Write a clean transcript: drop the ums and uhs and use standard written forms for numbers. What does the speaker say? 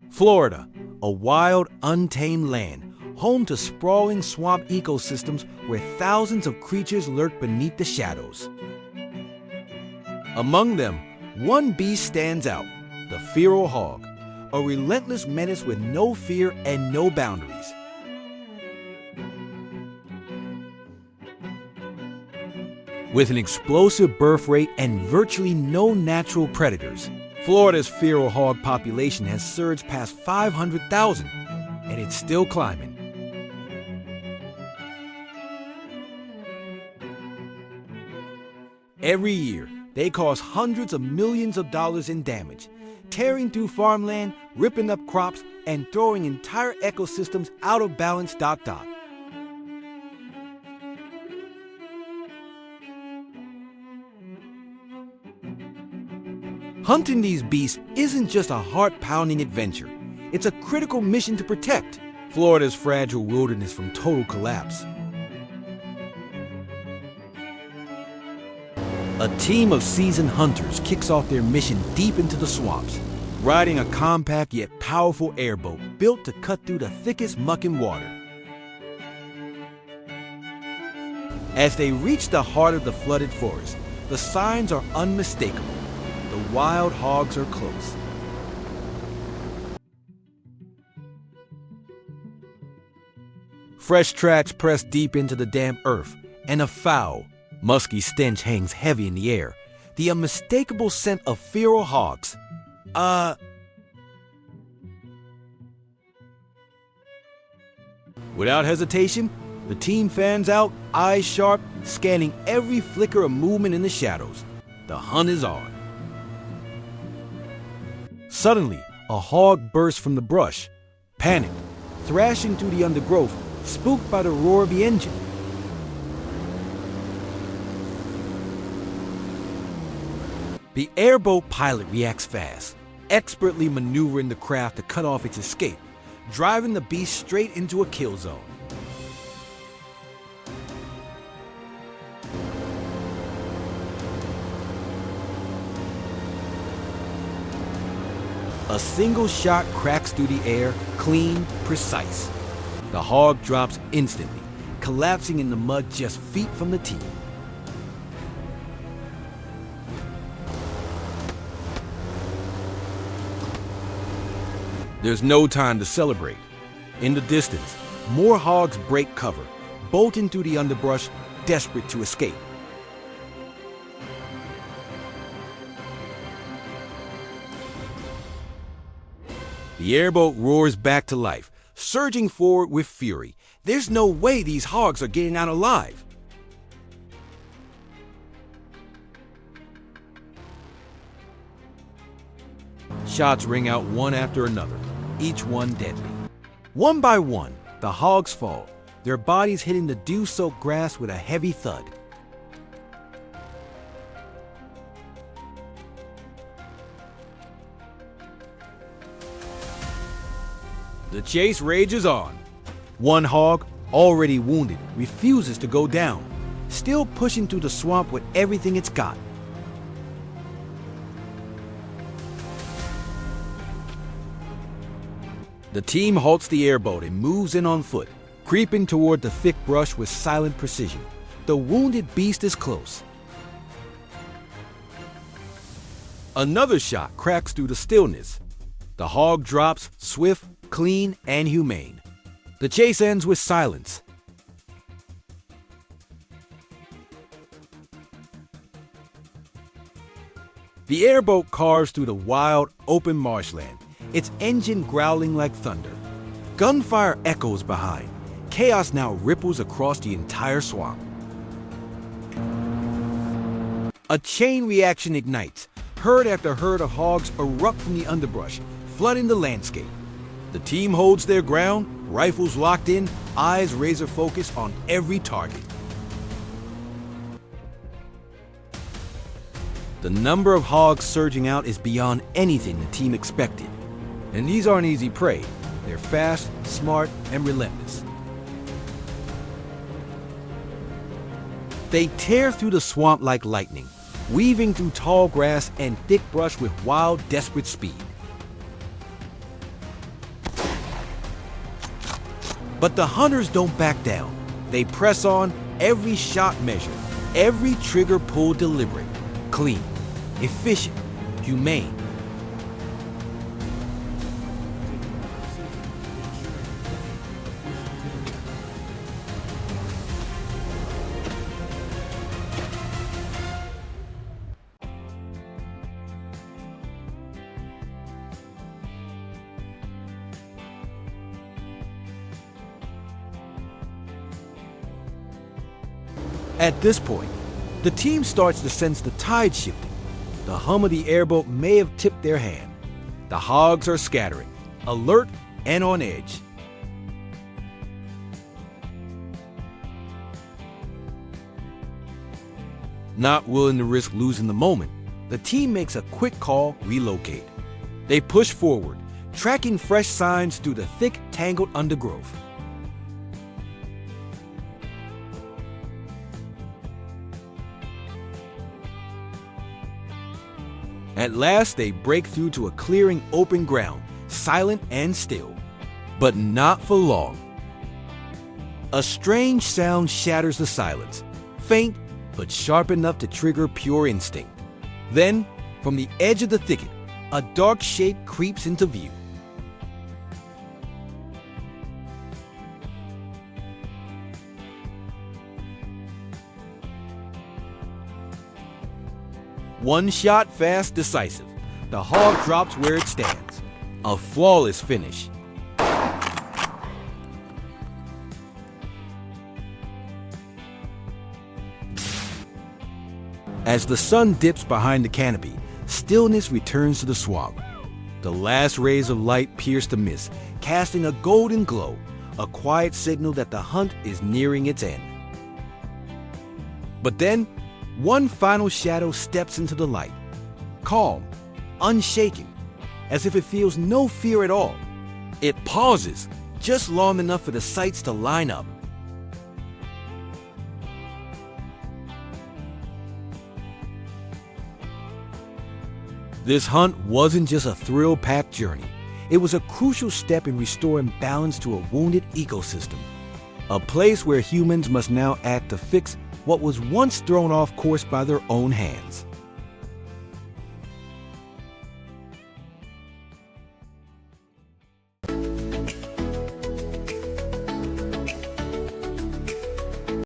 Florida, a wild, untamed land, home to sprawling swamp ecosystems where thousands of creatures lurk beneath the shadows. Among them, one beast stands out, the feral hog, a relentless menace with no fear and no boundaries. With an explosive birth rate and virtually no natural predators, Florida's feral hog population has surged past 500,000, and it's still climbing. Every year, they cause hundreds of millions of dollars in damage, tearing through farmland, ripping up crops, and throwing entire ecosystems out of balance. Hunting these beasts isn't just a heart-pounding adventure. It's a critical mission to protect Florida's fragile wilderness from total collapse. A team of seasoned hunters kicks off their mission deep into the swamps, riding a compact yet powerful airboat built to cut through the thickest muck and water. As they reach the heart of the flooded forest, the signs are unmistakable. The wild hogs are close. Fresh tracks press deep into the damp earth, and a foul, musky stench hangs heavy in the air. The unmistakable scent of feral hogs. Without hesitation, the team fans out, eyes sharp, scanning every flicker of movement in the shadows. The hunt is on. Suddenly, a hog bursts from the brush, panicked, thrashing through the undergrowth, spooked by the roar of the engine. The airboat pilot reacts fast, expertly maneuvering the craft to cut off its escape, driving the beast straight into a kill zone. A single shot cracks through the air, clean, precise. The hog drops instantly, collapsing in the mud just feet from the team. There's no time to celebrate. In the distance, more hogs break cover, bolting through the underbrush, desperate to escape. The airboat roars back to life, surging forward with fury. There's no way these hogs are getting out alive. Shots ring out one after another, each one deadly. One by one, the hogs fall, their bodies hitting the dew-soaked grass with a heavy thud. The chase rages on. One hog, already wounded, refuses to go down, still pushing through the swamp with everything it's got. The team halts the airboat and moves in on foot, creeping toward the thick brush with silent precision. The wounded beast is close. Another shot cracks through the stillness. The hog drops, swift, clean, and humane. The chase ends with silence. The airboat carves through the wild, open marshland, its engine growling like thunder. Gunfire echoes behind. Chaos now ripples across the entire swamp. A chain reaction ignites. Herd after herd of hogs erupt from the underbrush, flooding the landscape. The team holds their ground, rifles locked in, eyes razor-focused on every target. The number of hogs surging out is beyond anything the team expected. And these aren't easy prey. They're fast, smart, and relentless. They tear through the swamp like lightning, weaving through tall grass and thick brush with wild, desperate speed. But the hunters don't back down. They press on, every shot measured, every trigger pulled deliberate, clean, efficient, humane. At this point, the team starts to sense the tide shifting. The hum of the airboat may have tipped their hand. The hogs are scattering, alert and on edge. Not willing to risk losing the moment, the team makes a quick call, relocate. They push forward, tracking fresh signs through the thick, tangled undergrowth. At last, they break through to a clearing open ground, silent and still. But not for long. A strange sound shatters the silence, faint but sharp enough to trigger pure instinct. Then, from the edge of the thicket, a dark shape creeps into view. One shot, fast, decisive. The hog drops where it stands. A flawless finish. As the sun dips behind the canopy, stillness returns to the swamp. The last rays of light pierce the mist, casting a golden glow, a quiet signal that the hunt is nearing its end. But then, one final shadow steps into the light, calm, unshaken, as if it feels no fear at all. It pauses, just long enough for the sights to line up. This hunt wasn't just a thrill-packed journey. It was a crucial step in restoring balance to a wounded ecosystem. A place where humans must now act to fix what was once thrown off course by their own hands.